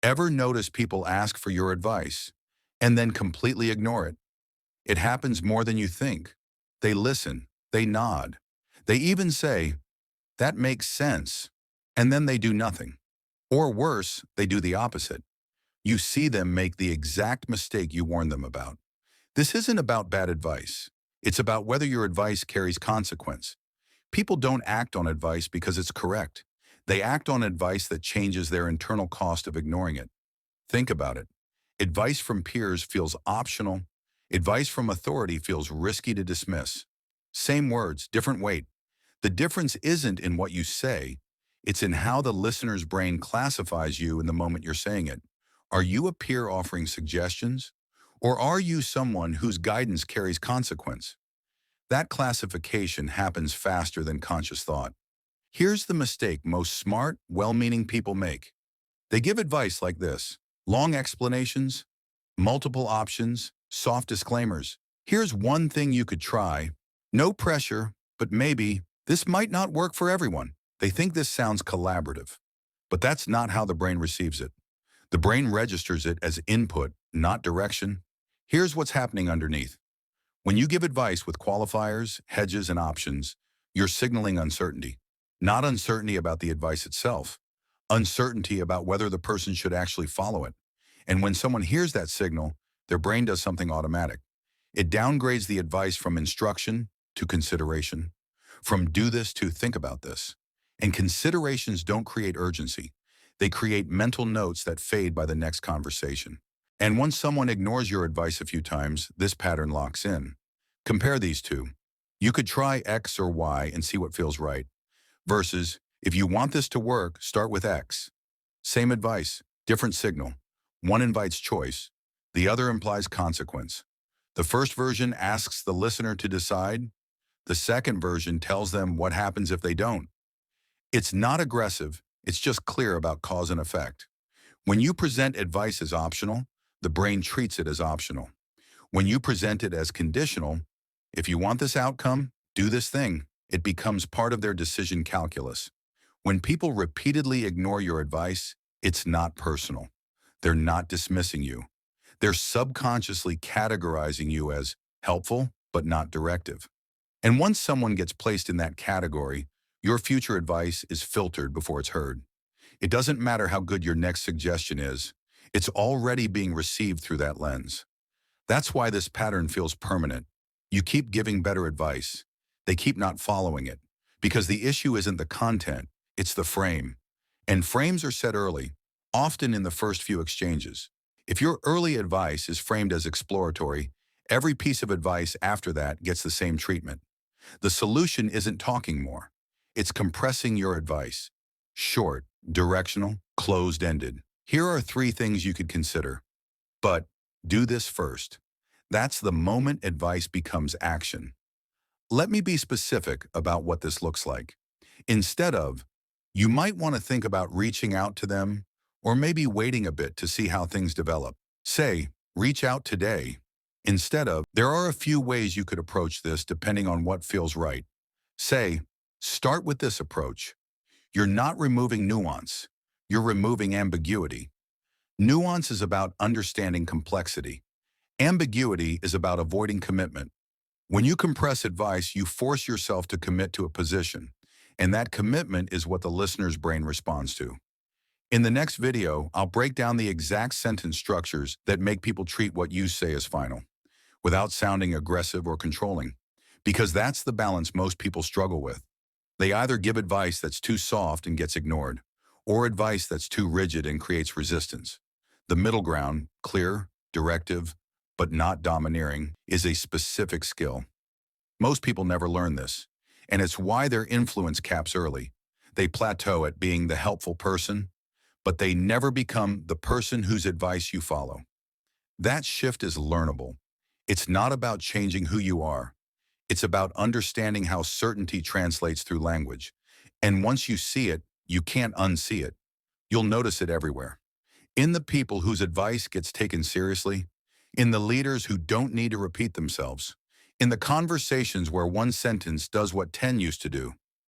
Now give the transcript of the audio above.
Ever notice people ask for your advice and then completely ignore it? It happens more than you think. They listen, they nod, they even say, "That makes sense," and then they do nothing. Or worse, they do the opposite. You see them make the exact mistake you warned them about. This isn't about bad advice. It's about whether your advice carries consequence. People don't act on advice because it's correct. They act on advice that changes their internal cost of ignoring it. Think about it. Advice from peers feels optional. Advice from authority feels risky to dismiss. Same words, different weight. The difference isn't in what you say. It's in how the listener's brain classifies you in the moment you're saying it. Are you a peer offering suggestions? Or are you someone whose guidance carries consequence? That classification happens faster than conscious thought. Here's the mistake most smart, well-meaning people make. They give advice like this: long explanations, multiple options, soft disclaimers. Here's one thing you could try. No pressure, but maybe this might not work for everyone. They think this sounds collaborative, but that's not how the brain receives it. The brain registers it as input, not direction. Here's what's happening underneath. When you give advice with qualifiers, hedges, and options, you're signaling uncertainty. Not uncertainty about the advice itself, uncertainty about whether the person should actually follow it. And when someone hears that signal, their brain does something automatic. It downgrades the advice from instruction to consideration, from do this to think about this. And considerations don't create urgency. They create mental notes that fade by the next conversation. And once someone ignores your advice a few times, this pattern locks in. Compare these two. You could try X or Y and see what feels right, versus, if you want this to work, start with X. Same advice, different signal. One invites choice, the other implies consequence. The first version asks the listener to decide. The second version tells them what happens if they don't. It's not aggressive, it's just clear about cause and effect. When you present advice as optional, the brain treats it as optional. When you present it as conditional, if you want this outcome, do this thing, it becomes part of their decision calculus. When people repeatedly ignore your advice, it's not personal. They're not dismissing you. They're subconsciously categorizing you as helpful, but not directive. And once someone gets placed in that category, your future advice is filtered before it's heard. It doesn't matter how good your next suggestion is, it's already being received through that lens. That's why this pattern feels permanent. You keep giving better advice. They keep not following it. Because the issue isn't the content, it's the frame. And frames are set early, often in the first few exchanges. If your early advice is framed as exploratory, every piece of advice after that gets the same treatment. The solution isn't talking more. It's compressing your advice. Short, directional, closed-ended. Here are 3 things you could consider. But do this first. That's the moment advice becomes action. Let me be specific about what this looks like. Instead of, you might want to think about reaching out to them, or maybe waiting a bit to see how things develop. Say, reach out today. Instead of, there are a few ways you could approach this depending on what feels right. Say, start with this approach. You're not removing nuance. You're removing ambiguity. Nuance is about understanding complexity. Ambiguity is about avoiding commitment. When you compress advice, you force yourself to commit to a position, and that commitment is what the listener's brain responds to. In the next video, I'll break down the exact sentence structures that make people treat what you say as final, without sounding aggressive or controlling, because that's the balance most people struggle with. They either give advice that's too soft and gets ignored, or advice that's too rigid and creates resistance. The middle ground, clear, directive, but not domineering, is a specific skill. Most people never learn this, and it's why their influence caps early. They plateau at being the helpful person, but they never become the person whose advice you follow. That shift is learnable. It's not about changing who you are. It's about understanding how certainty translates through language. And once you see it, you can't unsee it. You'll notice it everywhere. In the people whose advice gets taken seriously, in the leaders who don't need to repeat themselves, in the conversations where one sentence does what 10 used to do,